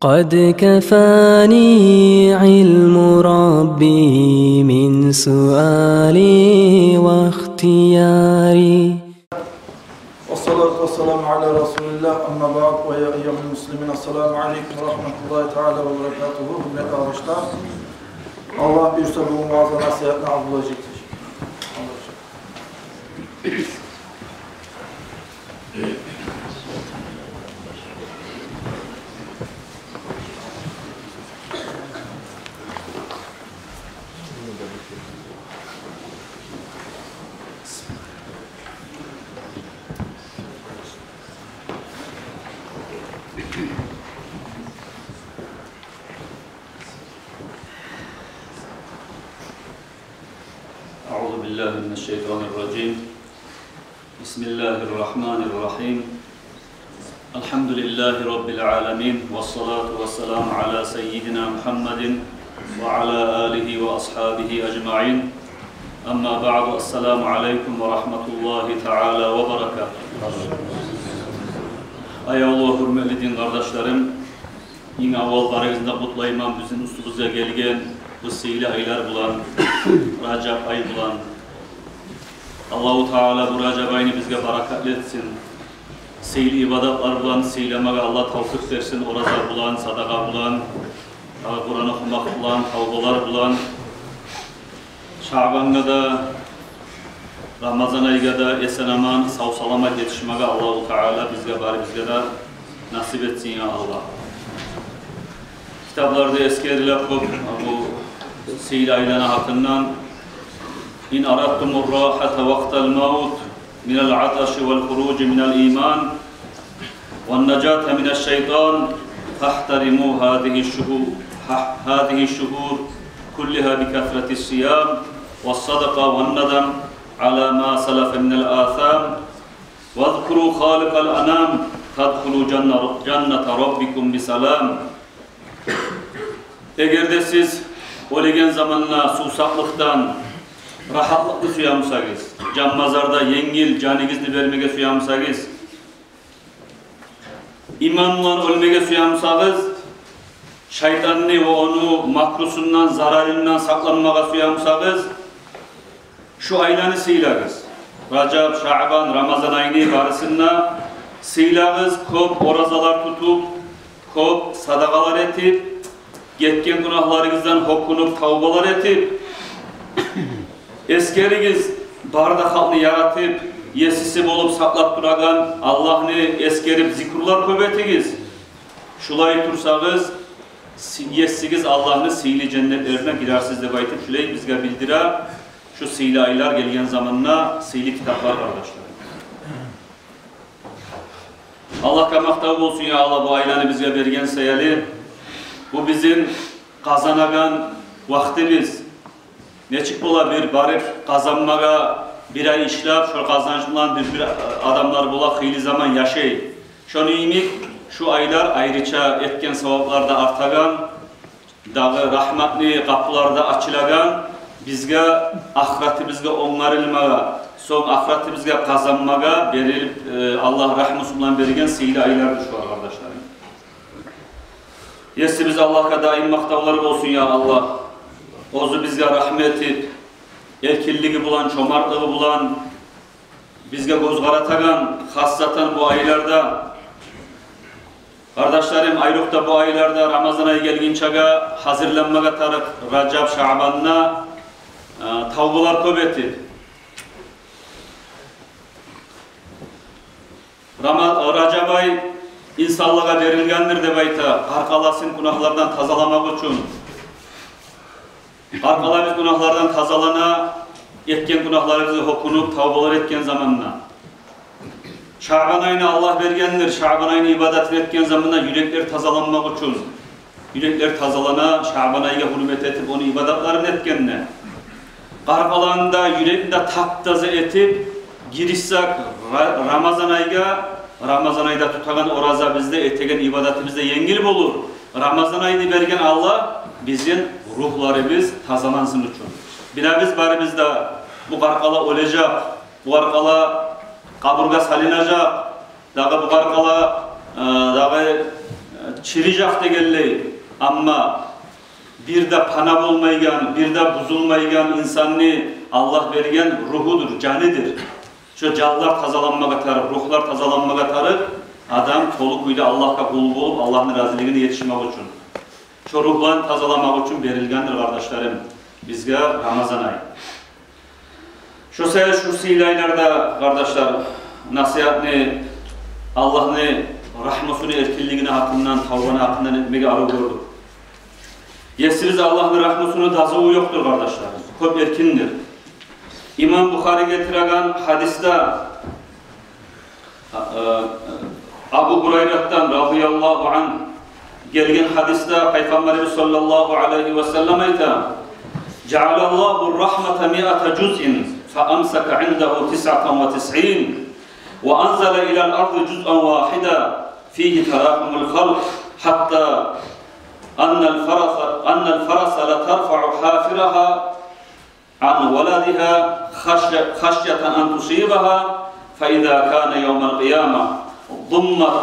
قد كفاني علم ربي من سؤالي واختياري والصلاة والسلام على رسول الله أما بعد ويا أيها المسلمين السلام عليكم ورحمة الله تعالى وبركاته. Hürmetli arkadaşlar, Allah bir sabır muazzam nasihatine abdülacektir. أعوذ بالله من الشيطان الرجيم. بسم الله الرحمن الرحيم. الحمد لله رب العالمين والصلاة والسلام على سيدنا محمد وعلى آله وأصحابه أجمعين. أما بعد السلام عليكم ورحمة الله تعالى وبركاته. Ey Allah, hürmetli din kardeşlerim, yine avvallarınızda kutlayman bizim üstümüze gelgen bu seyli aylar bulan, Racab ayı bulan, Allah-u Teala bu Racab ayını bizge barakatli etsin. Seyli ibadatlar bulan, seylemeye Allah tavfik versin, oraza bulan, sadaka bulan, Kur'an okumak bulan, tavbalar bulan, Şaban'da da, Ramazan ayıga da esen aman, sağ salamat yetişmeye Allah-u Teala bizge de nasip etsin ya Allah. Kitaplarda eskiler bu seyli aylarına hakkından İn arattumur rahata vaqtal maut minel ataşi vel huruci minel iman ve necate mineşşeytan fahtarimu hadihi şuhur kulliha bi kefretis siyam ve sadaka ve nedem ala ma salafe minel atham ve zkuru halikal anam tadkhulu cennete rabbikum bisalam. Eğer de siz ölegen zamanla susaklıktan rahatlıklı suyamışsınız, can mazarda yengil canınızı vermeye suyamışsınız, imanla ölmeye suyamışsınız, şeytanını ve onu makrusundan, zararından saklanmaya suyamışsınız, şu aylarını sıylayız. Racab, Şaban, Ramazan ayını barısında sıylayız, kop orazalar tutup, kop sadakalar etip, yetken günahlarınızdan hokunup, tavbalar etip, eskerigiz barda halını yaratıp, yesisi bolup saklat duragan Allah'ını eskerip zikrullar kuvvetigiz. Şulay tursağız, yesigiz Allah'ını sihli cennetlerine girersiz de baytıp şulay bizge bildire, şu sihli aylar gelgen zamanına sihli kitaplar kardeşler. Allah kamaktav olsun ya Allah, bu aylarını bizge bergen seyali. Bu bizim kazanagan vaktimiz. Neçik bola bir barıp kazanmaga bir ay işlep, şu kazançından bir adamlar bola hıyli zaman yaşay. Şunu imik, şu aylar ayrıca etken sevaplarda artagan, dağı rahmetli kapılarda açılagan, bizge ahiretimizge onarılmaga, son ahiretimizge kazanmaga verilip Allah rahmusundan berigen sihli aylardır şu arkadaşlar. Yesi biz Allah'a daim maktavları olsun ya Allah. Ozu bizge rahmet et, erkilliği bulan, çomartlığı bulan, bizge göz karatagan, hassatan bu aylarda, kardeşlerim ayrıkta bu aylarda Ramazan ayı gelginçaga hazırlanmaga tarık Racab, Şaban'na tavbalar köbeti. Racab ay insanlığa verilgendir de bayta, arkalasın günahlardan tazalamak için. Arkalar biz günahlardan tazalana, etken günahlarımızı hokunup, tavbalar etken zamanına. Şaban ayına Allah vergendir, Şaban ayına ibadet etken zamanına yürekler tazalanmak için. Yürekler tazalana, Şaban ayına hürmet etip onu ibadetlerini etkenine. Arkalarında yüreğinde taptaze etip, girişsek Ramazan ayda tutagan oraza bizde etegen ibadetimizde yengil olur. Ramazan ayını vergen Allah bizim ruhlarımız tazalansın için. Biz barımızda bu karkala olacak, bu karkala kaburga salinacak, dağı bu karkala dağı çirijak degelley, amma bir de pana bolmaygan, bir de buzulmaygan insanı Allah bergen ruhudur, canidir. Şu canlar tazalanmaga tarıp, ruhlar tazalanmaga tarıp, adam toluk uyda Allah'a kul bolup Allah'ın raziliğine yetişmek için. Şu ruhlarını tazalamak için verilgendir kardeşlerim. Bizge Ramazan ayı. Şu sayı şu silaylarda kardeşler nasihatını, Allah'ını, rahmetini, erkinliğine hakkından, tavbana hakkından etmeye arı gördük. Yesiriz Allah'ın rahmetini dazığı yoktur kardeşler. Köp erkindir. İmam Bukhari getirilen hadiste Abu Hureyre'den radıyallahu anh gelgen hadiste Peygamberimiz sallallahu aleyhi ve sellem ayta Cealallahu rahmete mi'ate cüz'in فأمسك عنده 99 وأنزل إلى الأرض جزءا واحدا فيه تراحم الخلق حتى أن الفرس لترفع حافرها عن ولدها خشية أن تصيبها فإذا كان يوم القيامة ضمت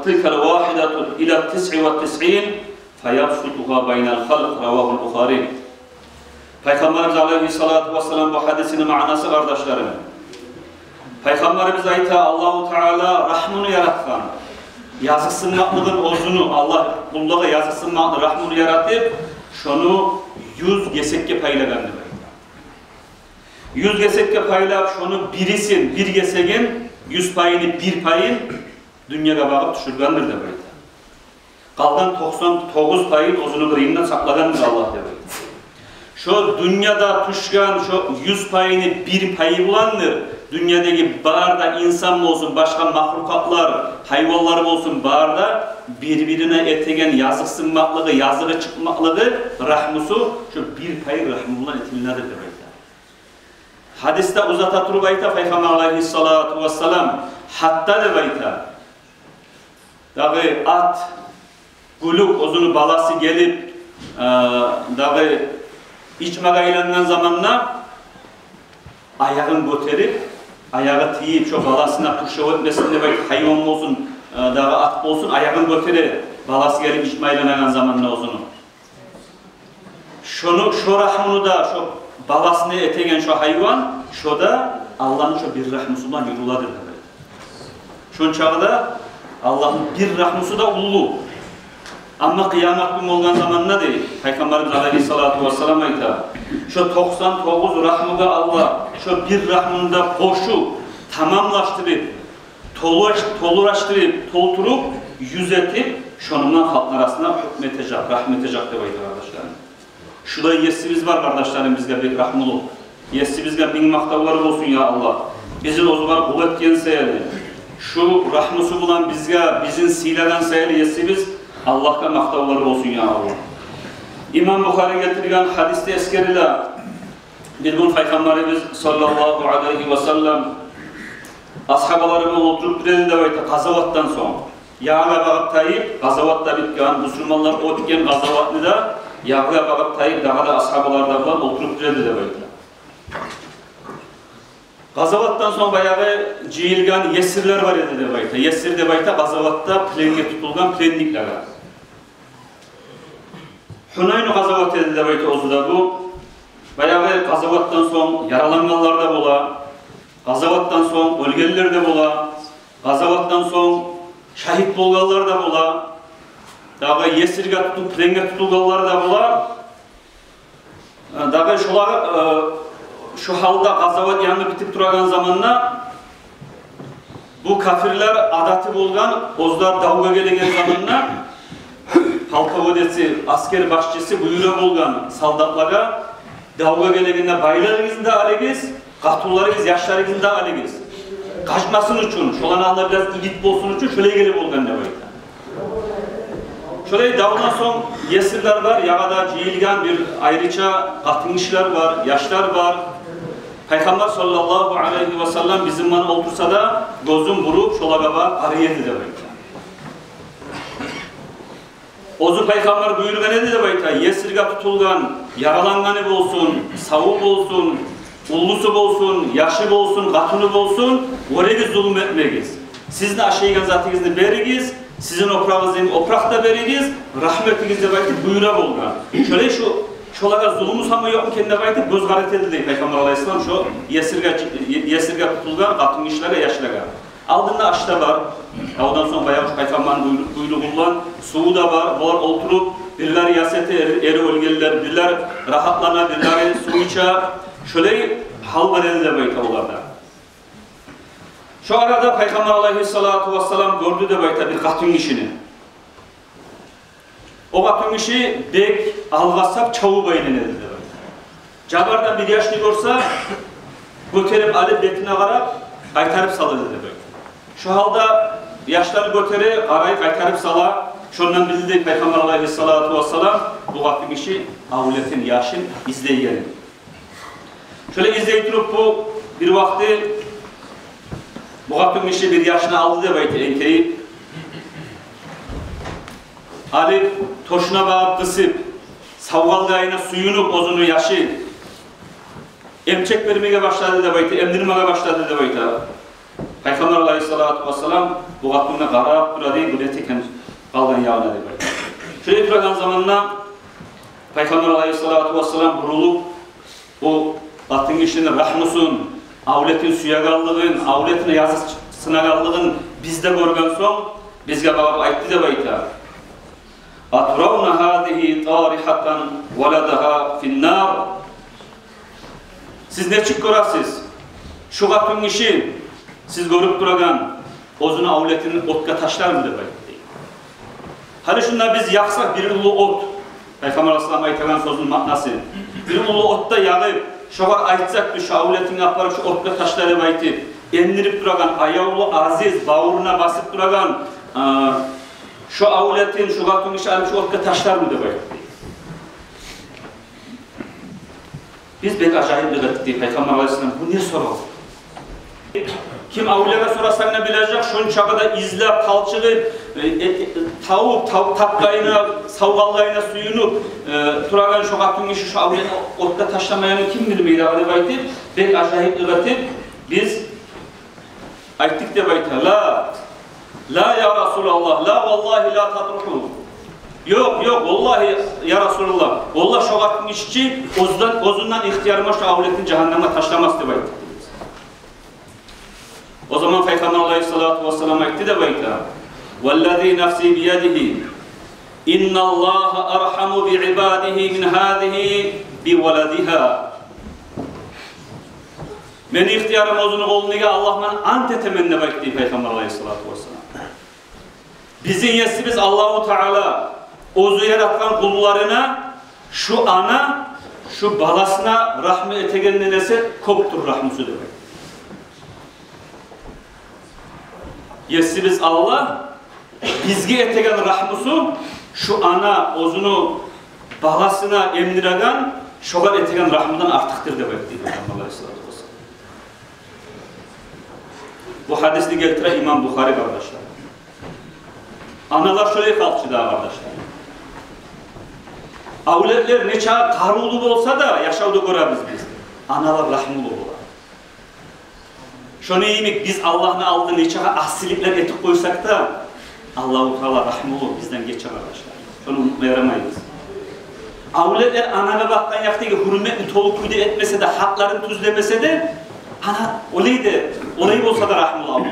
تلك الواحدة إلى 99 فيبسطها بين الخلق رواه البخاري. Peygamberimiz Aleyhisselatü Vesselam bu hadisinin manası kardeşlerim. Peygamberimiz ayta Allahu Teala rahmını yaratkan, yazısınmaklığın ozunu Allah kulluğa yazısınmaklı rahmını yaratıp şunu 100 gesekke paylagandı. 100 gesekke paylap şunu birisin, bir gesekin 100 payını bir payın dünyaya bağıp düşürgandır da böyle. Kaldan 99 payın ozunu kırığından saklagandır Allah da böyle. Şu dünyada tuşkan şu 100 payını bir payı bulandır. Dünyadaki bağırda insan olsun, başka mahlukatlar, hayvanlar olsun bağırda birbirine etegen yazıksınmaklığı, yazığı çıkmaklığı, rahmusu şu bir payı rahmu bulan etilinadır demek. Hadiste uzata turbayta Peygamber Aleyhissalatu Vesselam hatta debayta dağı at, guluk, ozunu balası gelip dağı İçmağa eğlenen zamanla ayağın göterip, ayağı tiyip, şu balasına tuşa etmesin de belki hayvan olsun, dağı at olsun, ayağın göterip, balası gelip içmağa eğlenen zamanla ozunu. Şu rahmını da, şu balasını etegen şu hayvan, şu da Allah'ın şu bir rahmusundan yürüladır. Şunun çağda Allah'ın bir rahmusu da ulu. Ama kıyamet günü olan zamanında değil. Peygamberimiz Aleyhisselatü Vesselam ayta. Şu 99 rahmıga Allah, şu bir rahmında koşu tamamlaştırıp, toluraştırıp, tolturup, yüzetip, şununla halklar arasında hükmetecek, rahmetecek de baydı kardeşlerim. Şurada yesimiz var kardeşlerim bizge bir rahmulu. Yesimizge bin maktavları olsun ya Allah. Bizim o zaman kuvvet genseyeli. Şu rahmusu bulan bizge, bizim sileden sayılı yesimiz Allah'a maktavları olsun ya Allah. İmam Bukhari getirgen hadiste eskeriyle bir gün Peygamberimiz sallallahu aleyhi ve sellem ashabalarımı oturup dedi de böyle gazavattan sonra yağla bağıp tayip gazavatta bitken Müslümanlar o bitken gazavatını da yağla bağıp tayip daha da ashabalardan falan oturup dedi de böyle. Gazavattan sonra bayağı cihilgan yesirler var dedi de böyle. Yesir de böyle gazavatta plenge tutulgan plennikler var. Hunayn gazavat dedi de böyle ozuda bu. Bayağı gazavattan sonra yaralananlar da bola, gazavattan sonra ölgeliler de bola, gazavattan sonra şahit bolganlar da bola, daha yesirge tutup plenge tutulganlar da bola. Daha şular şu halda gazavat yanı bitip duragan zamanla bu kafirler adatı bolgan ozlar davga gelegen zamanla halkavodesi asker başçısı buyruğu bolgan saldatlara davga gelegende baylarınızda alegiz, katullarınız, yaşlarınızda alegiz. Kaçmasın için, şolan Allah biraz ilit bolsun için şöyle gelip bolgan ne bayda. Şöyle davdan son yesirler var, yağada cihilgen bir ayrıca katın işler var, yaşlar var. Peygamber sallallahu aleyhi ve sellem bizim bana otursa da gözüm vurup şola gaba arayedi de bayta. Ozu Peygamber buyurgan edi de bayta, yesirge tutulgan, yaralanganı bolsun, savu bolsun, ullusu bolsun, yaşı bolsun, katını bolsun, oraya zulüm etmegiz. Sizin aşıygan zatınızı berigiz, Sizin oprağınızın oprak da veririz, rahmetiniz de baytı buyura bolgan. Şöyle şolara zulmü samı yok mu kendine baytı göz garet edildi Peygamber Aleyhisselam şu yesirge tutulgan katın işlere yaşlara. Aldığında aşta var, ondan sonra bayağı Peygamber'in buyruğundan suğu da var, bunlar oturup birler yasete eri ölgeliler, birler rahatlana, birler su içer. Şöyle hal var elinde baytı onlarda. Şu arada Peygamber Aleyhissalatu vesselam gördü de bayta bir katın işini. O katın işi bek algasap çavu bayının edildi. Cabardan bir yaşlı görse göterip alıp betine karap kaytarıp salır dedi bayta. Şu halda yaşları göteri arayı kaytarıp sala. Şundan bildi Peygamber Aleyhissalatu vesselam bu katın işi avletin yaşın izleyelim. Şöyle izleyip durup bu bir vakti bu katın işi bir yaşına aldı da baytı enkeyi. Ali toşuna bağıp kısıp, savgalgayına suyunu bozunu yaşı. Emçek vermeye başladı da baytı, emdirmeye başladı da baytı. Peygamber Aleyhissalatu vesselam bu katınına qarab duradı, bu teken kaldan yağına da baytı. Şöyle duragan zamanla Peygamber Aleyhissalatu vesselam burulup bu katın işini rahmusun, avletin suyagallığın, avletin yazı sınagallığın bizde görgen son, bizge bağıp aytti da bayta. Atravna hadihi tarihatan veladaha finnar. Siz ne çık görasız? Şu katın işi siz görüp duragan, ozunu avletin otka taşlar mı da bayta? Hadi şunlar biz yaksak bir ulu ot, Peygamber Aleyhisselam aytagan sözün manası. Bir ulu otta yağıp, şoğar aytsak şu avletin aparıp şu otka taşları baytı. Endirip duragan, ayağılı aziz, bağırına basıp duragan, şu avletin, şu katın işi alıp şu otka taşlar mı da baytı? Biz pek acayip dikkat ettik Peygamber Aleyhisselam, bu ne soru? Kim avlere sorarsan ne bilecek, şunun çakıda izle, palçılı, tavuk, tapkayına, savgallayına suyunu, turagan şu katın işi şu avlene otka taşlamayanı kim bilmeyi de baytı? Pek acayip dikkat ettik, biz ayttık de baytı, la ya Resulallah, la vallahi la tatruhu. Yok, vallahi ya Resulallah, vallahi şu katın işçi, ozundan ihtiyarıma şu avletin cehenneme taşlamaz de baytı. O zaman Peygamber Aleyhissalatu vesselam aytti de bayta. Vellezî nefsî biyedihi innallâhe arhamu bi'ibâdihi min hâzihi bivelediha. Meni ihtiyarım ozunu kolunu Allah'tan ant etemenne baytti Peygamber Aleyhissalatu vesselam. Bizim yesimiz Allahu Teala ozu yaratkan kullarına şu ana, şu balasına rahmet etegenlenese koptur rahmusu demek. Yesimiz Allah, bizge etegen rahmusu, şu ana ozunu balasına emdiragan, şoğal etegen rahmudan artıktır demek diyor Peygamber Aleyhisselatü Vesselam. Bu hadisini getiren İmam Bukhari kardeşler. Analar şöyle kalkçı daha kardeşler. Avletler ne çağı karulu olsa da yaşavda göremiz biz. Analar rahmulu olur. Şunu iyiyim biz Allah'ın aldığı niçaha ahsilikler etik koysak da Allah-u Teala rahmulu bizden geçer arkadaşlar. Şunu unutmayamayız. Avletler anana baktan yaktığı hürmetli tolukuydu etmese de hakların tuzlemese de ana olayı olsa da rahmulu Allah.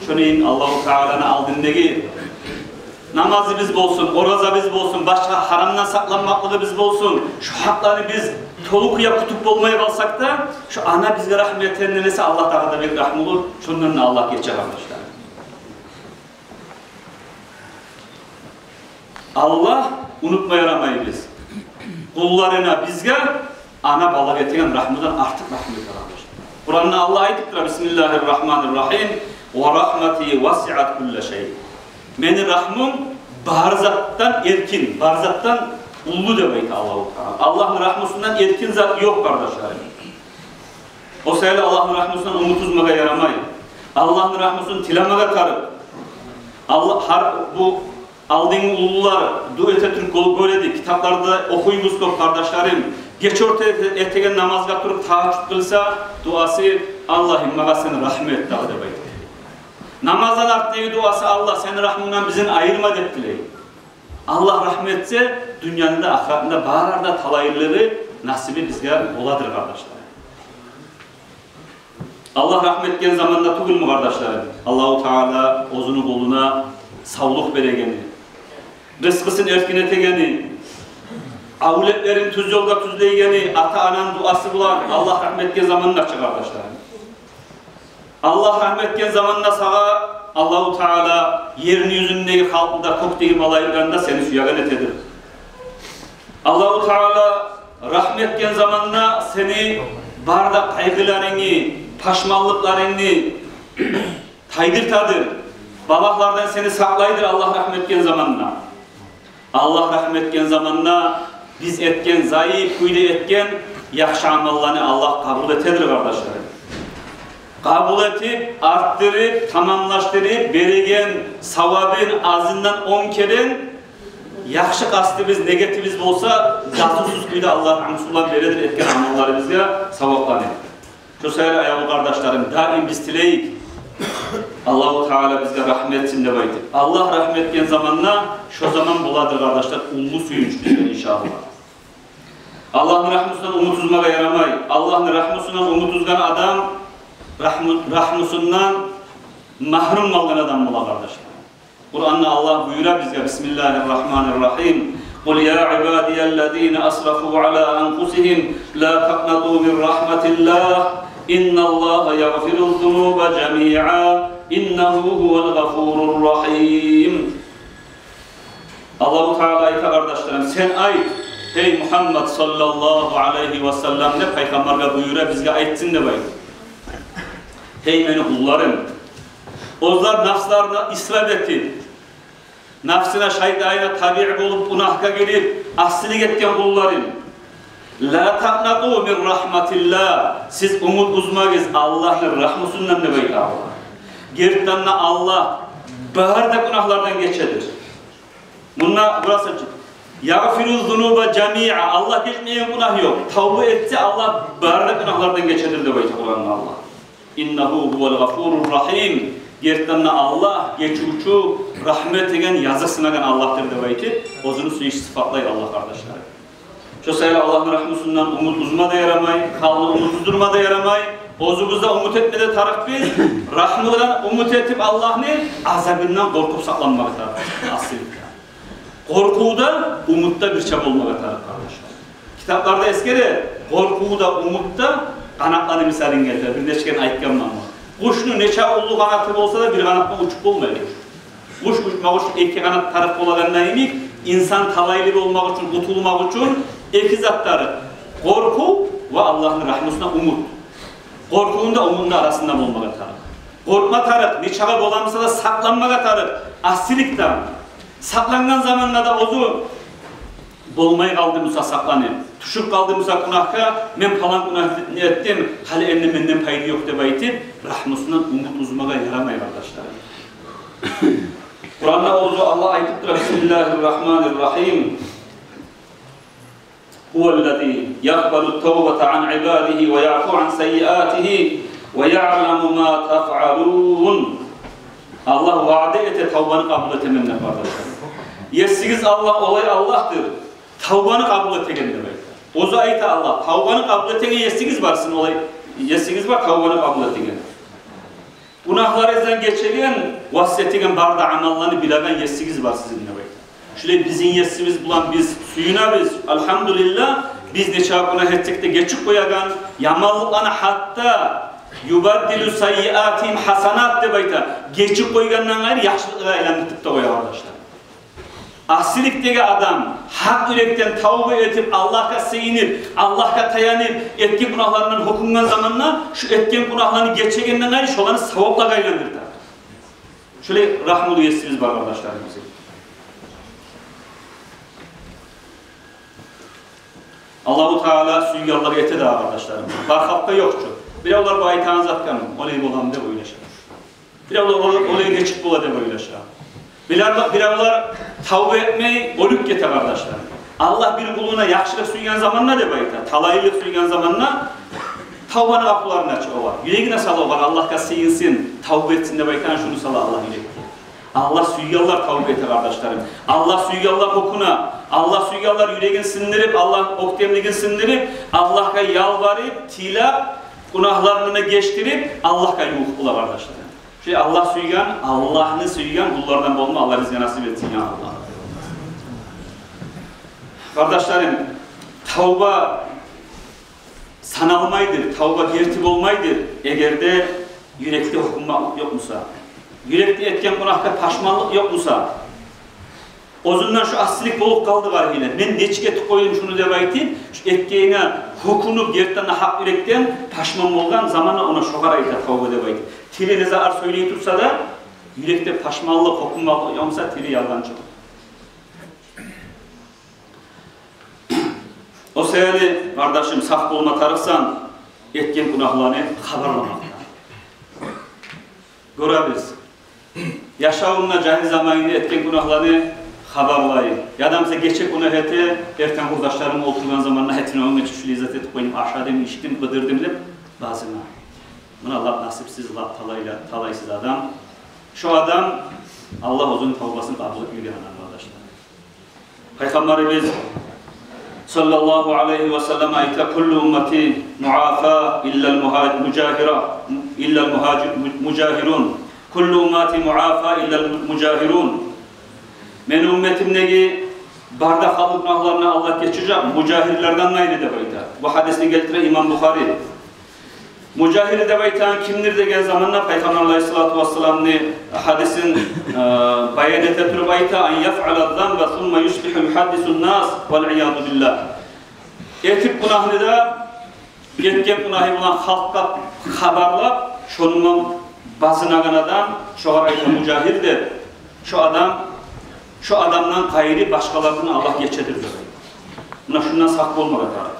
Şunu iyiyim Allah-u Teala'nın aldığındaki namazı biz bolsun, oraza biz bolsun, başka haramdan saklanmaklığı biz bolsun, şu hakları biz tolukuya kutup olmaya kalsak da şu ana bizge rahmet edenlerse Allah da bir rahmet olur, şunların Allah geçer arkadaşlar. Allah unutmayaramayız biz. Kullarına bizge ana balık etigen rahmetten artık rahmet arkadaşlar. Kur'an'da Allah ayettir. Bismillahirrahmanirrahim. Ve rahmeti vasi'at kulle şey. Meni rahmum barzattan erkin, barzattan ulu demek Allah-u Teala. Allah'ın rahmusundan erkin zat yok kardeşler. O sayede Allah'ın rahmusundan umutuzmaga yaramayın. Allah'ın rahmusunu tilamaya tarıp bu aldığın ulular duete Türk olup böyledi. Kitaplarda okuyunuz kardeşlerim. Geç ortaya etegen namazga turup tahaccüd kılsa duası Allah'ım maga seni rahmet dağı demek. Namazdan arttığı duası Allah seni rahmından bizden ayırma dep dileyin. Allah rahmetse dünyanın da ahiretinde bağırda talayırları nasibi bizge oladır kardeşler. Allah rahmetken zamanında tugul mu kardeşlerim? Allahu Teala ozunu koluna sağlık beregeni, rızkısını erkine tegeni, avletlerin tuz yolda tuzlaygeni, ata anan duası bulan Allah rahmetken zamanında açı kardeşlerim. Allah rahmetken zamanında sağa Allahu Teala yerin yüzündeki halkında koktuğu malaylarında seni suya etedir. Allahu Teala rahmetken zamanında seni barda kaygılarını, paşmallıklarını taydırtadır. Babaklardan seni saklaydır Allah rahmetken zamanına. Allah rahmetken zamanına biz etken, zayıf, kuydu etken yakşı amallarını Allah kabul etedir kardeşlerim. Kabul etip, arttırıp, tamamlaştırıp, beregen, savabın azından 10 kere yakşı kastımız, negatifimiz olsa casussuz kuydu Allah rahmetullah veredir etken amalları bizge savaplanır. Şu sayılı ayağlı kardeşlerim, daim biz tileyik. Allah-u Teala bizge rahmet etsin de baydı. Allah rahmetken zamanla şu zaman buladır kardeşler, ullu suyunç bizge inşallah. Allah'ın rahmusundan umut uzmağa yaramay. Allah'ın rahmusundan umut uzgan adam, rahmusundan mahrum kalgan adam bula kardeşler. Kur'an'da Allah buyurar bizge, Bismillahirrahmanirrahim. قُلْ يَا عِبَادِيَ الَّذ۪ينَ أَسْرَفُوا عَلَى أَنْفُسِهِمْ لَا تَقْنَطُوا مِنْ رَحْمَةِ اللّٰهِ إِنَّ اللّٰهَ يَغْفِرُ الذُّنُوبَ جَمِيعًا إِنَّهُ هُوَ الْغَفُورُ الرَّحِيمُ. Allah-u Teala'yı kardeşlerim, sen ayet, hey Muhammed sallallahu aleyhi ve sellem ne peygamberle buyura bizge ayetsin de bayım. Hey beni kullarım, onlar nafslarına israf etti. Nafsına şaydayına tabi' olup günahka gelip aksilik etken kullarım. La taqnatu min rahmatillah. Siz umut uzmağız Allah'ın rahmusundan ne bayım Allah. Gerdanla Allah bağırda günahlardan geçedir. Bununla burası yagfirul zunuba cami'a. Allah geçmeyen günah yok. Tavbe etse Allah bağırda günahlardan geçedir de bayım Kur'an'la Allah. İnnehu huvel gafurur rahim. Gerdanla Allah geçuçu rahmet egen yazık sınagan Allah'tır de bayım. Ozunu suyu sıfatlayır Allah kardeşler. Şu sayılı Allah'ın rahmusundan umut uzma da yaramay, kalını umut uzdurma da yaramay, ozumuzda umut etmede tarık biz, rahmından umut etip Allah'ın azabından korkup saklanmak tarık aslında. Korkuda, umutta bir çab olmak tarık kardeşler. Kitaplarda eskere, korkuda, umutta kanatlarını misalin getirir, bir neçken ayıkken var. Kuşun neçe olduğu kanatı olsa da bir kanatla uçup olmayır. Kuş uçmak için iki kanat taraf olanlarına inik, insan talaylı olmak için, kurtulmak için iki zatları, korku ve Allah'ın rahmetine umut. Korkunun da umutun arasında olmak tarık. Korkma tarık, neçağa olamasa da saklanmak tarık, asilikten. Saklangan zamanla da ozu dolmayı kaldığımızda saklanayım. Tuşup kaldığımızda günahka, men falan günah ettim, hali eline menden paydı yok de baytip, rahmetine umut uzmağa yaramay kardeşlerim. Kur'an'da ozu Allah ayettir. Bismillahirrahmanirrahim. Huvellezî yakbalu tevbete an ibâdihi ve ya'fu an seyyiâtihi ve ya'lemu mâ tef'alûn. Allah vaade ete tevbanı kabul etememler kardeşlerim. Yesigiz Allah olay Allah'tır. Tevbanı kabul etegen demek. Ozu ayeti Allah. Tevbanı kabul etegen yesigiz varsın olay. Yesigiz var tevbanı kabul etegen. Günahlarınızdan geçegen, vasiyetigen barda amallarını bilagan yesigiz var sizinle bayım. Şöyle bizim yesimiz bulan biz suyuna biz, elhamdülillah, biz neçe günah ettik de geçip koyagan, yamallıklarını hatta yubaddilü sayyiatim hasanat de bayta, geçip koygandan gayrı yaxşılıkla eğlendirtip de koya kardeşler. Aksilikteki adam hak yürekten tavbe etip Allah'a sığınıp, Allah'a dayanıp etki günahlarından hukumundan zamanla şu etken günahlarını geçegenden gayrı şolanı savapla gaylandır. Şöyle rahmulu yesimiz var kardeşlerimizin. Allah-u Teala süngörleri ete daha kardeşlerim. Barkapta yokçu. Bir onlar bu ayetini zatkanım. Olayı boğam de böyle şey. Bir onlar olayı geçip boğa de böyle şey. Biravlar tavbe etmeyi oluk gete kardeşler. Allah bir kuluna yakşılık suygan zamanla de bayta, talaylık suygan zamanla Tavbanın kapılarını aç o var. Yüreğine sal o var. Allah'a sığınsın. Tavba etsin de baytan şunu sal Allah yürekte. Allah süyyallar tavba ete kardeşlerim. Allah süyyallar okuna. Allah süyyallar yüreğin sindirip, Allah oktemliğin sindirip, Allah'a yalvarıp, tilap, günahlarını geçtirip, Allah'a yuh bula kardeşlerim. Allah süygan, Allah'ını süygan kullardan olma. Allah rizqi nasip etsin ya Allah. Kardeşlerim, tavba sanalmaydır, tavba gertip olmaydır. Eğer de yürekte okunmak yok musa, yürekte etken günahka paşmanlık yok musa, ozundan şu aslilik bolup kaldı var yine. Men neçik etip koyayım şunu debaytayım, şu etkeyine hukunup gertten hak yürekten paşman bolgan zamanla ona şokar ayda tavba debaytayım. Tili ne zarar söyleyip dursa da yürekte paşmanlık, okunmalık yoksa tili yalancı. O seyali kardeşim saf olma tarıksan etken günahlarını haberlamakta. Görebiliriz. Yaşavunla cahil zamanında etken günahlarını haberlayın. Yadamsa geçek ona hete, erken kurdaşlarım oturduğun zamanla hetine onun için şu lezzet etip koyayım, aşağıdan iştim, bıdırdım deyip bazına. Buna Allah nasipsiz, Allah talaysız adam. Şu adam Allah uzun tavbasını kabul etmiyor arkadaşlar. Peygamberimiz sallallahu aleyhi ve sellem ayette kullu ümmeti muafa illa'l mucahirun. Kullu ümmeti muafa illa'l mucahirun. Men ümmetimdeki bardak halı günahlarını Allah geçirecek. Mucahirlerden neydi de bayta? Bu hadisini getiren İmam Bukhari. Mucahir de baytan kimdir degen zamanla Peygamber Aleyhissalatu vesselam'ın hadisin bayan etetür bayta en yef'ala zanbe thumma yusbihu yuhaddisun nas vel-iyadu billah. Etip günahını da etken günahı bulan halkka haberlap şonun bazınagan adam şu arayta mucahir de şu adamdan gayri başkalarını Allah geçedir. Buna şundan saklı olmak lazım.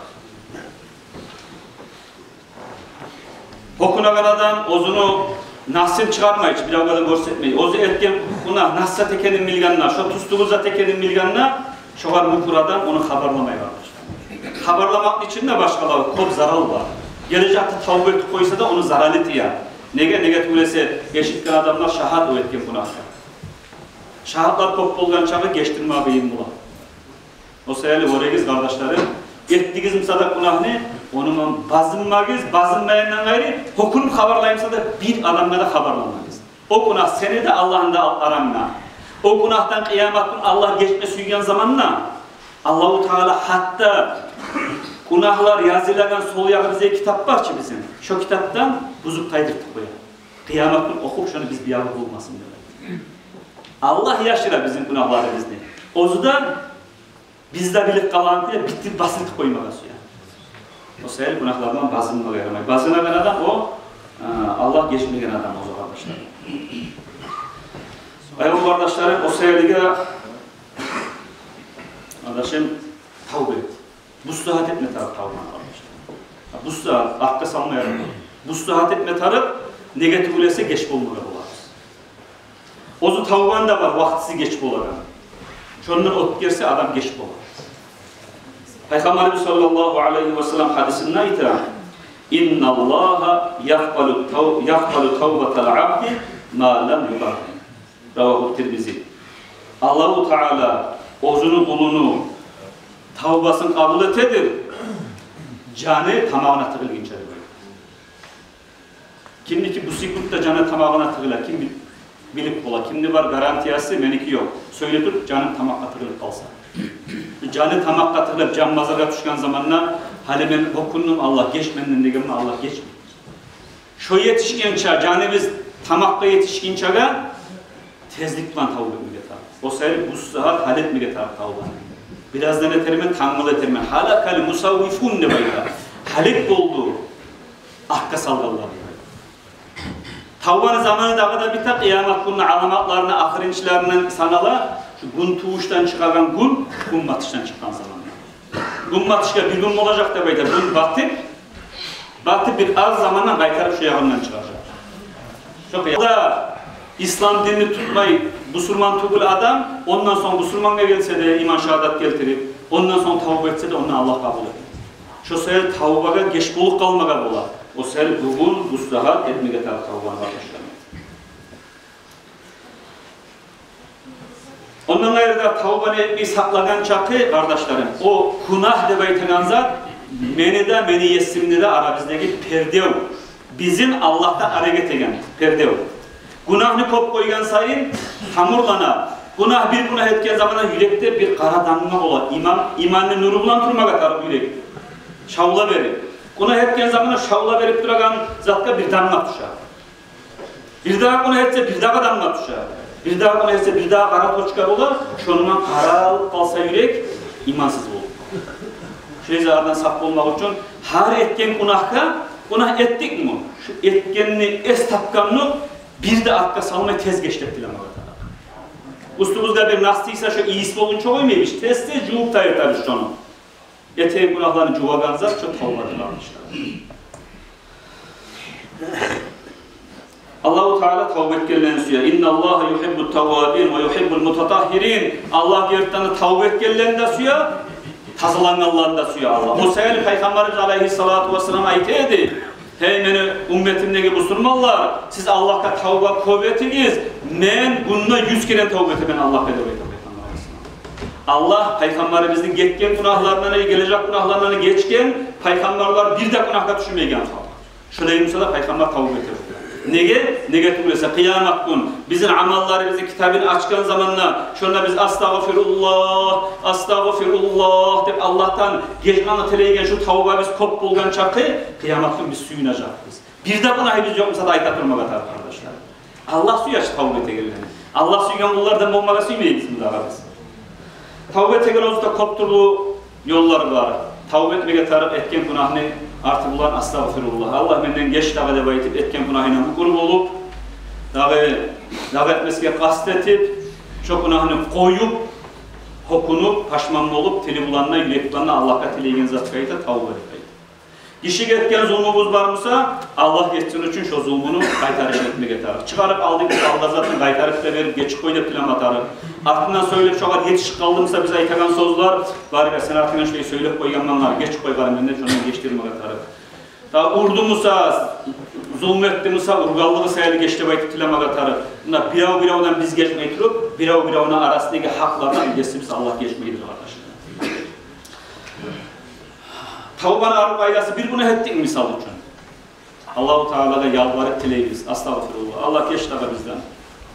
Okunagan adam ozunu nasip çıkarmayıcı, bir avgadan görsetmeyi. Ozu etken buna nasip tekenin milganına, şu tustuğuza tekenin milganına, şu var mukuradan onu haberlamaya vardır. Haberlamak için de başkaları kop zaral var. Gelecekte tavba etip koysa da onu zaral et ya. Nege tülese geçitken adamlar şahad o etken günahka. Şahadlar kop bolgan çağı geçtirme abeyim bula. O sayılı oregiz kardeşlerim, ettiğiniz misadak günahını onun bazınmayandan gayri hukunup haberlayımsa da bir adamla da haberlanmayız. O günah seni de Allah'ın da aranma. O günahtan kıyametin Allah geçme süygen zamanla Allah-u Teala hatta günahlar yazılagan sol yağı bize kitap var ki bizim. Şu kitaptan buzuk kaydırtıp koyar. Kıyametin okup şunu biz bir yağı bulmasın diyor. Allah yaşıra bizim günahları bizde. Ozudan bizde bilip kalan bile bitti basıntı koymağa suya. O sayılı günahlardan bazınlığa yaramayı. Bazınagan adam o, Allah geçmeyen adam o zaman kardeşler. Ayol kardeşlerim, o sayılıga kardeşim tavba et. Bustahat etme taraf tavba kardeşler. Bustahat, arka salma yaramayı. Bustahat etme taraf negatif olursa geç bulmağa bularız. Ozu tavban da var, vaktisi geç bular. Şondan ot gerse adam geç bular. Peygamberimiz sallallahu aleyhi ve sellem hadisinde ayet: "İnna Allaha yaqbalu tawbatal abdi ma lam yuqarr." Rawahu Tirmizi. Allahu Teala ozunu bulunu tavbasını kabul etedir. Canı tamamına tıkılınca. Kimdiki bu sikutta canı tamamına tıkılar, kim bilip ola, kimde var garantiyası, meniki yok. Söyledir, canım tamakka tıkılıp kalsa. Canı tamakka tıkılıp can mazara düşken zamanla halimen okunum Allah geçmenden degeme Allah geçmiyor. Şu yetişken çağ, canımız tamakka yetişkin çağa tezlik tutan tavuk millet abi. O sayı bu saat halet millet abi tavuk. Birazdan eterimen tanmalı eterimen. Halakal musavvifun ne bayda. Halet doldu. Akka salgallar. Tavbanın zamanında da bir ta kıyamet gününün alamatlarını, ahirinçlerinden sanala, şu gün tuğuştan çıkan gün batıştan çıkan zamanlar. Gün batışka bir gün olacak da bayda, gün batıp bir az zamanla kaytarıp şu yağından çıkacak. Çok iyi. İslam dinini tutmayıp, Müslüman tugul adam, ondan sonra Müslüman'a gelse de iman şehadet getirip, ondan sonra tavba etse de ondan Allah kabul eder. Şu sayı tavbaga geç buluk kalmaga bolar. O sel bugün bu saat etmege taraf tavbanı arkadaşlar. Ondan ayrıca tavbanı etmeyi saklagan çakı kardeşlerim. O günah de baytıgan zat meni yesimli de aramızdaki perdev. Bizim Allah'ta hareket eden perdev. Günahını kop koygan sayın hamurlana. Günah bir günah etken zamanda yürekte bir kara damla olur. İmanını nuru bulan turmaga tarıp yürek. Şavla verir. Günah etken zamanda şavla verip duragan zatka bir damla tuşar. Bir daha günah etse bir daha damla tuşar. Bir daha günah etse bir daha kara toçkar olur. Şonundan kara kalsa yürek imansız olur. Şöyle zarardan saf olmak için her etken günah ettik mi? Şu etkenini es tapkanını bir de arka salmaya tez geçtirdiler. Üstümüzde bir nastıysa şu iyisi olun çok oymaymış. Tezde cuvuk da yetermiş onu. Eteğin günahlarını cuvagan zat çok olmadılarmışlar. Allah-u Teala tavbe etkenlerini suya. İnna Allaha yuhibbut tavvabin ve yuhibbul mutatahhirin. Allah yertanı tavbe etkenlerini de suya. Tazalananlarını da suya Allah. O sayılı Peygamberimiz Aleyhissalatu vesselam ayetiydi. Hey meni ümmetimdeki musulmanlar, siz Allah'a tavba kuvvetiniz. Men bununla 100 kere tavba ete ben Allah'a edeyim. Allah Peygamberimizin geçken günahlarından gelecek günahlarından geçken Peygamberler bir de günahka düşürmeyken kaldı. Şöyle mesela Peygamber tavba ete. Nege tuğresa kıyamet gün bizim amalları bizi kitabını açkan zamanla şuna biz astagfirullah deyip Allah'tan geçmanı teleygen şu tavba biz kop bulgan çakı kıyamet gün biz suyunacağız. Bir de buna biz yoksa da ayta durmak atar kardeşler. Allah suya tavba ete gelene. Allah suygan bunlardan olmaga suymayız mı daha biz? Tavba ete gelen olsa kopturduğu yolları var. Tavba etmeye tarif etken günahını artık bulan astagfirullah. Allah benden geç dağa deva etip etken günahına mukurub olup dağa etmesine kastetip çok günahını koyup hokunup, paşmanlı olup tili bulanına, yürek bulanına Allah'a tileygen zat kayıta tavba etmeyi. Kişi etken zulmumuz var mısa Allah geçsin için şu zulmunu kaytarış etmeye getirir. Çıkarıp aldık Allah zatını kaytarıp da verip geçip koyup plan atarır. Ardından söyleyip çoğar yetişik kaldımsa bize aytagan sözler var ya sen ardından şöyle söyleyip koyganlar geçip koyganlar benden şundan geçtirmek atarır. Daha urdumusa, zulmettimisa, urgallığı sayılı geçti baytı tilamak atarır. Bunlar biravdan biz geçmeyi durup, biravuna arasındaki haklardan geçsimiz Allah geçmeyidir arkadaşlar. Tavbanın arı faydası bir günah ettik misal için. Allah-u Teala'da yalvarıp tileyimiz. Astagfirullah. Allah geç daga bizden.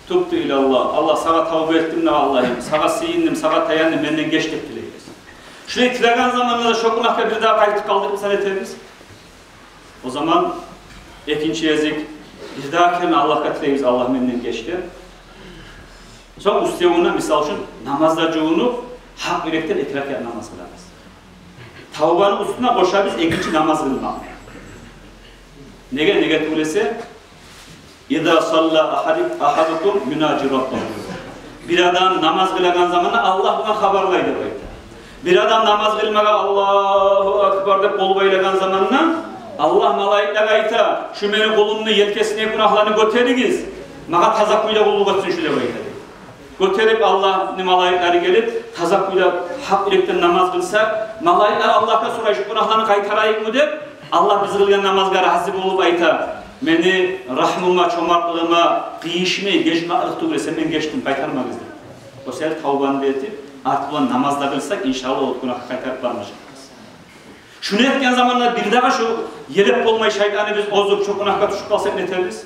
Tubtu ilallah. Allah sana tavba ettim ne Allah'ım. Sana sıyindim, sana tayandım, benden geç dep tileyimiz. Şurayı tilagan zamanında da şu günahka bir daha kayıtıp kaldık mı sana eteriz? O zaman ikinci yazık bir daha kendine Allah'a tileyimiz. Allah benden geçti. Sonra üstevuna misal için namazlarcığını hak yürekten itirak et namaz kılarız. Tavbanın üstüne koşar biz ikinci namaz kılmak. Nege tuğlese? İzâ sallâ ahadukum yunâci rabbahu. Bir adam namaz kılagan zamanında Allah buna haberlaydı böyle. Bir adam namaz kılmaga Allahu Ekber deyip kol baylagan zamanında Allah malaikler ayta şu meni kolumunu yelkesine günahlarını göteriniz. Maga tazakuyla kulluk etsin şöyle böyle. Göterip Allah'ın malaikleri gelip tazakuyla hak yürekten namaz kılsak malaikler Allah'a sorar şu günahlarını kaytarayım mı deyip Allah bizi kılgan namazga razı olup ayta meni rahmıma, çomartlığıma, kıyışmayı, geçme ırktı görese ben geçtim, kaytarmak izledim. O sefer tavbanı etip artık olan namazda kılsak inşallah o günahı kaytarıp varmayacağız. Şunu etken zamanlar bir daha şu yelep olmayı şeytanı biz bozup çok günahka düşüp kalsak ne teririz?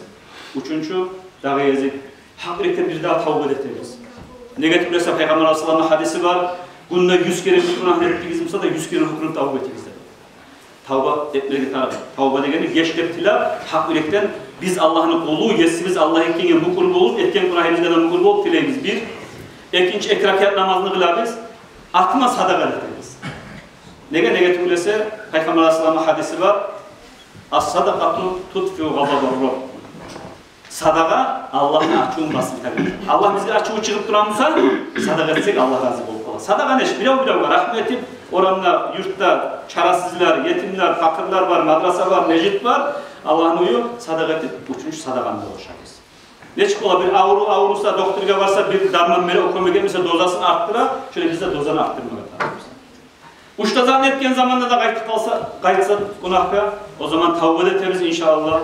Üçüncü dağa yazık. Hak yürekten bir daha tavba ederiz. Negatif olursa Peygamber Aleyhisselam'ın hadisi var. Günde 100 kere bir günah ettiğimiz olsa da 100 kere hukukunun tavba ettiğimiz de. Tavba etmeyi taraf. Tavba degeni geç teptiler. Hak yürekten biz Allah'ın kulu, yesimiz Allah'ın ekingen bu kurbu olup, etken günahımızdan bu kurbu olup dileyimiz bir. İkinci ekrakiyat namazını kılabiliriz. Artma sadaka ederiz. Negatif olursa Peygamber Aleyhisselam'ın hadisi var. As-sadakatu tutfi'u gadabar-Rabb. Sadaka Allah'ın açığın basın tabii. Allah bizi açığı çıkıp duramsa sadaka etsek Allah razı olur. Sadaka ne? Bilav var. Rahmetim oranla yurtta çarasızlar, yetimler, fakirler var, madrasa var, necit var. Allah'ın uyu sadaka edip üçüncü sadakanı da boşarız. Ne çıkıyor? Bir avrusa, doktorga varsa bir darman mele okumaya gelmişse dozasını arttıra, şöyle biz de dozanı arttırmaya tarafımız. Uşta zannetken zamanda da kaytsa günahka, o zaman tavba etemiz inşallah.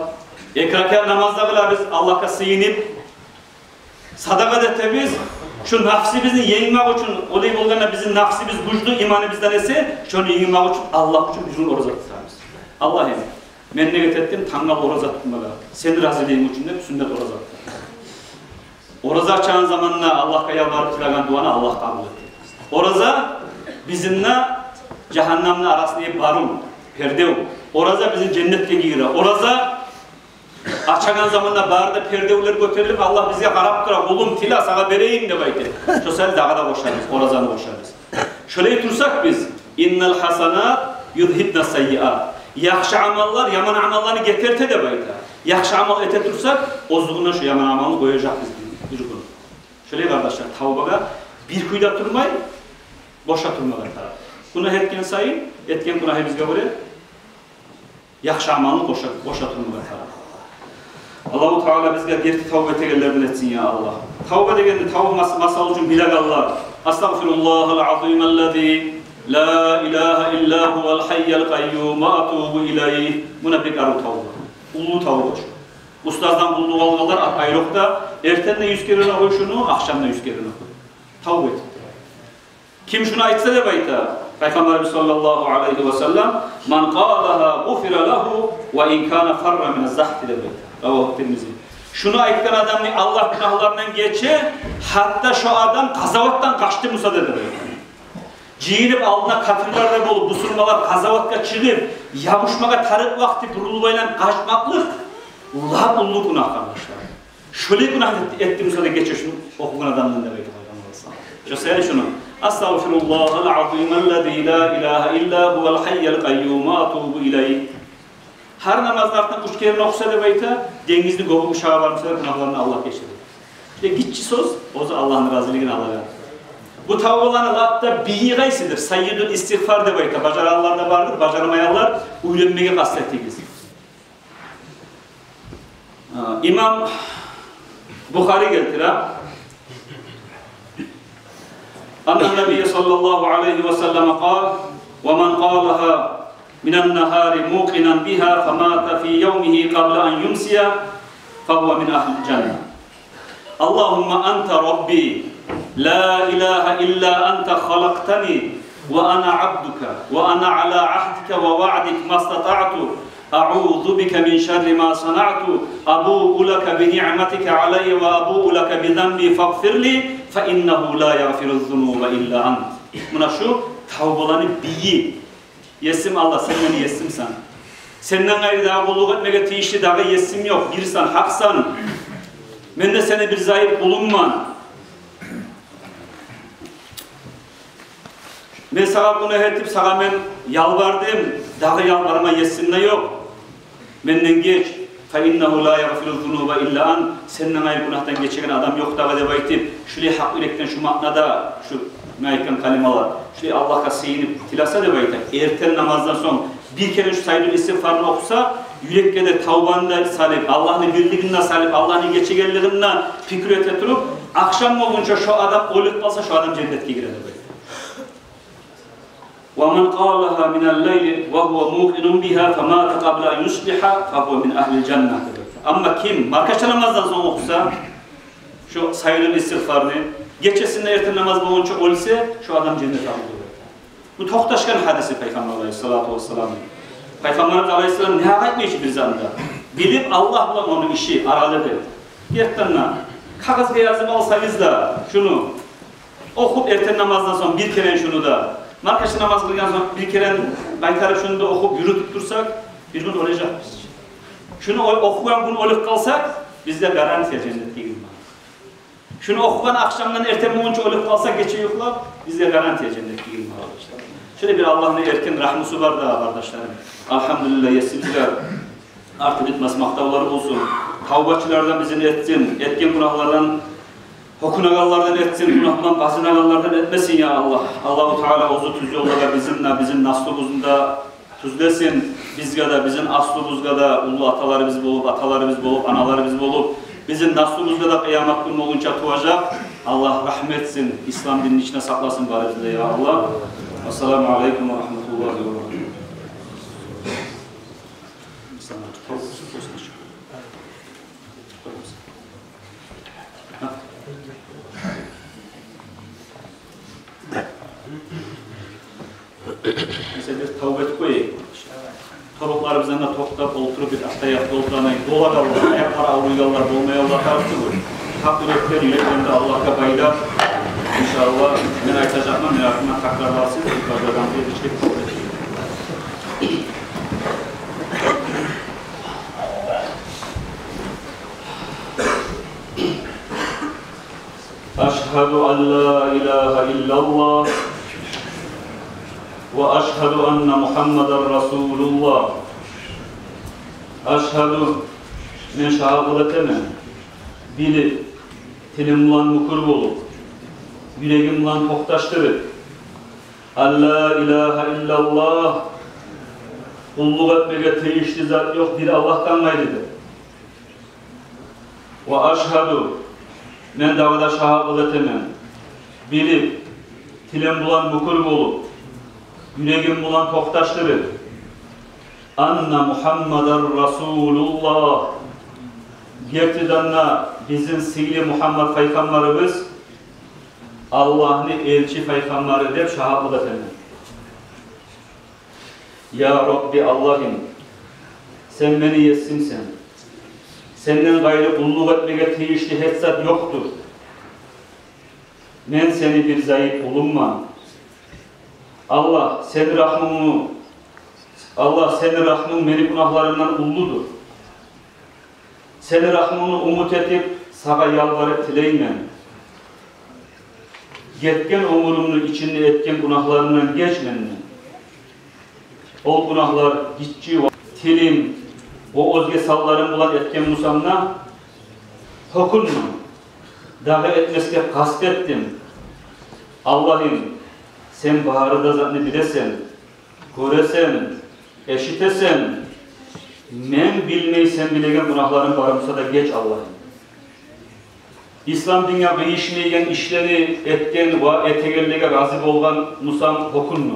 Ekraka namazda kılarız, Allah'a sığınıp, sadaka etemiz. Şu nafsimizni yengmek için, olay bolganda bizim nafsimiz güçlü, imanı bizden ese, şunu yengmek için Allah için bizim oruza tutamiz. Allah'ım, men ne getirdim? Tangal oruza tutmalı. Seni razılığım için de sünnet oruza tutmalı. Oruza açan zamanla Allah'a yalvarıp tilagan duanı Allah kabul etti. Oruza bizimle cehennemle arasında barım, perde. Oruza bizim cennetke girer. Oruza açagan zamanla barda perdevler götürülüp Allah bize qarap tura, oğlum tila sağa vereyim de baytı. Şu sel dağda boşarız, orazanı boşarız. Şöyle tursak biz, innal hasanat yudhibna sayyiat. Yaxşı amallar yaman amallarını getirte de baytı. Yaxşı amal ete tursak, ozluğuna şu yaman amalı koyacak biz bir gün. Şöyle kardeşler, tavbaga bir kuyda turmay, boşa turmalar taraf. Günah etken sayın, etken günahı bizge göre, yaxşı amalını boşa turmalar taraf. Allah-u Teala bizge derti tavba etegellerden etsin ya Allah. Tavba degende tavba masal için bilek Allah. Estağfirullahal azimellezî la ilahe illa huvel hayyel kayyum ve atubu ileyh. Buna bir arı tavba. Ulu tavba. Ustazdan bulduğu algılar ayrıkta ertenle 100 kere koy şunu, akşamda 100 kere koy. Tavba et. Kim şunu aytsa da bayta. Peygamberimiz sallallahu aleyhi ve sellem man qalaha gufira lahu ve in kana farra min az-zahfi de bayta. Şunu aytkan adam Allah günahlarından geçe, hatta şu adam kazavattan kaçtı Musa dedi. Ciyinip aldına kafirlerde bulup, busurmalar kazavatka çıkıp, yavuşmağa tarık vakti durulmayla kaçmaklık, ulan ullu günah kardeşler. Şöyle günah etti Musa da geçe şunu okuyan adamdan demek. Şu söyle şunu. Estağfirullahal azimellezî la ilahe illa huvel hayyel kayyum ve atubu ileyh. Her namazlardan üç kere okusa da bayta, dengizli gobu uşağı varmışsa da günahlarını Allah geçirir. İşte gitçi söz, o da Allah'ın razılığını Allah'a verir. Bu tavbaların hatta bihi gaysidir. Sayyidül istiğfar da bayta, bacaranlar da vardır, bacaramayanlar uylenmeye kastettiğimiz. İmam Bukhari geltir ha. Anna Nebiye sallallahu aleyhi ve sellem kal, وَمَنْ قَالَهَا من النهار موقنا بها فمات في يومه قبل أن يمسي فهو من أهل الجنة. اللهم أنت ربي لا إله إلا أنت خلقتني وأنا عبدك وأنا على عهدك ووعدك ما استطعت أعوذ بك من شر ما صنعت أبوء لك بنعمتك علي وأبوء لك بذنبي فاغفر لي فإنه لا يغفر الذنوب إلا أنت. Buna şu tavbalarını biyi. Yesim Allah, senden yesimsan. Senden gayrı daha kulluk etmeye tiyişli daha yesim yok. Birsan, haksan. Ben de sana bir zayıf bulunman. Ben sana bunu etip sana ben yalvardım. Daha yalvarma yesimde yok. Benden geç. فَاِنَّهُ لَا يَغْفِرُ الذُّنُوبَ اِلَّا أَنْ Senden gayrı günahtan geçen adam yok da ve baytip. Şuraya hak yürekten şu maknada şu meyken kalimalar. Şuraya Allah'a sığınıp tilasa da bayta. Erten namazdan sonra bir kere şu saydığın istiğfarını okusa yürekte de tavbanda salip, Allah'ın birliğinden salip, Allah'ın geçegelliğinden fikir etetirip akşam olunca şu adam olup kalsa şu adam cennetke girer bayta. وَمَنْ قَالَهَا مِنَ اللَّيْلِ وَهُوَ مُوقِنٌ بِهَا فَمَاتَ قَبْلَ أَنْ يُصْبِحَ فَهُوَ مِنْ أَهْلِ الْجَنَّةِ. Ama kim markaça namazdan sonra okusa şu sayılı istiğfarını geçesinde erten namaz boyunca olsa şu adam cennet alır. Bu tohtaşkan hadisi Peygamber Aleyhisselatü Vesselam. Peygamber Aleyhisselam ne hak etmiş bir zanda. Bilip Allah'la onun işi aralığı. Yertanla kağızga yazıp alsanız da şunu okup erten namazdan sonra bir kere şunu da markaça namaz kılgan sonra bir kere baytarıp şunu da okup yürütüp dursak bir gün olacak biz. Şunu okuyan gün olup kalsak bizde garantiye cennetke girmez. Şunu okuyan akşamdan erten boyunca olup kalsak geçe yoklar bizde garantiye cennetke girmez. Şöyle bir Allah'ın erken rahmusu var da kardeşlerim. Elhamdülillah yesimciler artık bitmez maktavları olsun. Tavbacılardan bizi etsin, etken günahlardan okunagallardan etsin, günahdan bazınagallardan etmesin ya Allah. Allah-u Teala ozu tuz yollara bizimle, bizim naslımızda tuzlesin. Bizga da, bizim aslımızda da ulu atalarımız bulup, analarımız bulup, bizim naslımızda da kıyamet günü olunca tuğacak. Allah rahmetsin, İslam dininin içine saklasın bari bize ya Allah. Esselamu Aleyküm ve Rahmetullahi ve Berekatuhu. Mesela tavbet koyayım. Tabaklarımızdan da toptab oturup bir ayakta oturamayın. Dolar Allah, ayaklara avruyalar, dolmaya Allah karşı koy. Takdir etken yüreklerinde Allah'a baylar. İnşallah ben aytacağım, merakımdan takrarlarsın. Yukarıdan bir içlik tavbet. Eşhedü en la ilahe illallah ve eşhedü enne Muhammeden Resulullah. Eşhedü men şahadet etme. Bilip, tilim ulan mukur bolup, yüreğim ulan toktaştırıp, en la ilahe illallah, kulluk etmeye teyişli zat yok, bir Allah'tan gayrıdır. Ve eşhedü men davada şahadet etme. Bilip, tilim bulan mukur bolup, yüreğim bulan toktaştırıp, enne Muhammeden Resulullah. Gerçekten bizim sihli Muhammed Peygamberimiz Allah'ın elçi Peygamberi deyip şahadet etme. Ya Rabbi Allah'ım, sen beni yesimsen. Senden gayrı kulluk etmeye teyişli hetsat yoktur. Ben seni bir zayıf bulunmam. Allah senin rahmın beni günahlarından ulludur. Senin rahmını umut edip sana yalvarıp tileymen. Getken umurumlu içinde etken günahlarından geçmenle. O günahlar gitçi tilim, o özge sallarım bulan etken musamna tokunma. Dahi etmeske kastettim. Allah'ım sen baharı da zannı bilesen, göresen, eşitesen, men bilmeyi sen bilegen günahların barımsa da geç Allah'ım. İslam dünya değişmeyen işleri etken ve etegerlige razı olgan musam okunma.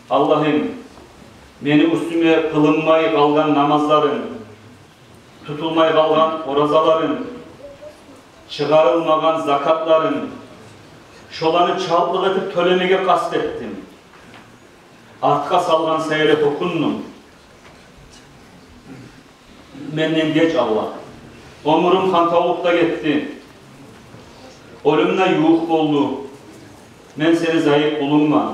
Allah'ım beni üstüme kılınmayı kalgan namazların, tutulmayı kalgan orazaların, çıkarılmagan zakatların, şolanı çaldık edip tölemege kastettim. Artka salgan seyret okunnum. Menden geç Allah. Omurum kantavukta gitti. Ölümle yuh oldu. Men seni zayıf bulunma.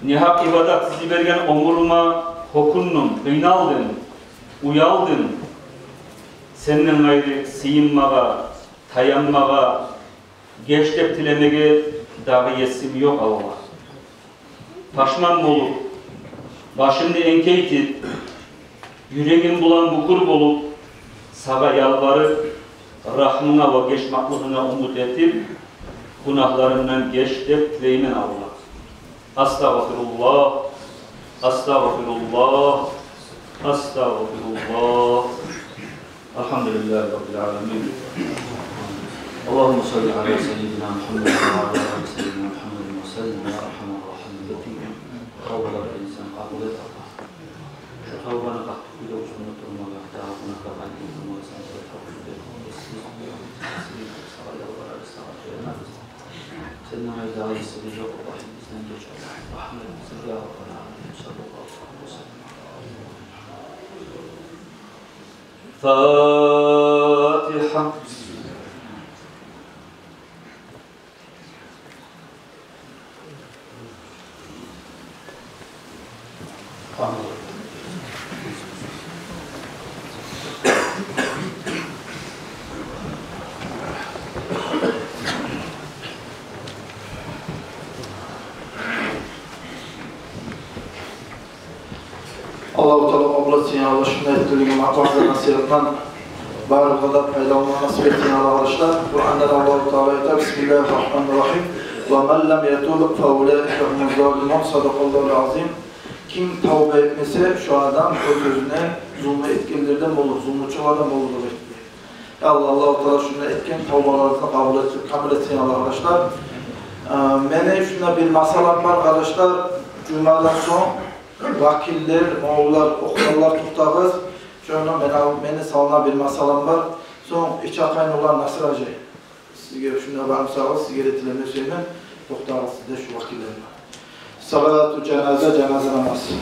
Nihak ibadat sizi bergen omuruma okunnum. Kıynaldın, uyaldın. Senden gayrı sıyınmağa, tayanmağa, geçtep tilemege dağı yesim yok Allah. Taşman olup, başımda enkeytip, yüreğim bulan bukur bolup, sağa yalvarıp, rahmına ve geçmaklığına umut etip, günahlarından geçtip tileymen Allah. Estağfirullah, estağfirullah, estağfirullah. Elhamdülillahi Rabbil alemin. Allahümme salli ala seyyidina Muhammed ve ala seyyidina Muhammed ve sellem ya rahmanirrahim. Tavbalar insan kabul et Allah. Şu tavbanı kalktık bir de usulunu durmamak, daha buna kabul edilmeyi sen de tavuk edilmeyi sana yalvararız, sana söylemez. Senin ayda iyisi yok Allah'ım bizden geç Allah. Rahmetimizi ya Rabbi sallallahu aleyhi ve sellem. Fatiha. Allah-u Teala kabul etsin ya Allah. Şunda ettiğim atmazda nasihattan bari kadar peygamber nasip etsin ya arkadaşlar. Kur'an'dan Allah-u Teala yeter. Bismillahirrahmanirrahim. وَمَنْ لَمْ يَتُوبْ فَاُولَٰئِكَ هُمُ الظَّالِمُونَ صَدَقَ azim. Kim tavbe etmese şu adam o gözüne zulme etkililerden olur, zulmüçülerden olur. Ya Allah-u Teala şunda etken tavbalarını kabul etsin arkadaşlar. Mene şunda bir masalam var arkadaşlar. Cuma'dan son vakiller, oğullar, okullar tuttağız. Şöyle mene salına bir masalam var. Son iç akayın olan Nasır Hacı. Sizge şunda var mısınız? Sizge retileme söylemem. Tuttağız sizde şu vakiller var. Salatu cenaze namazı.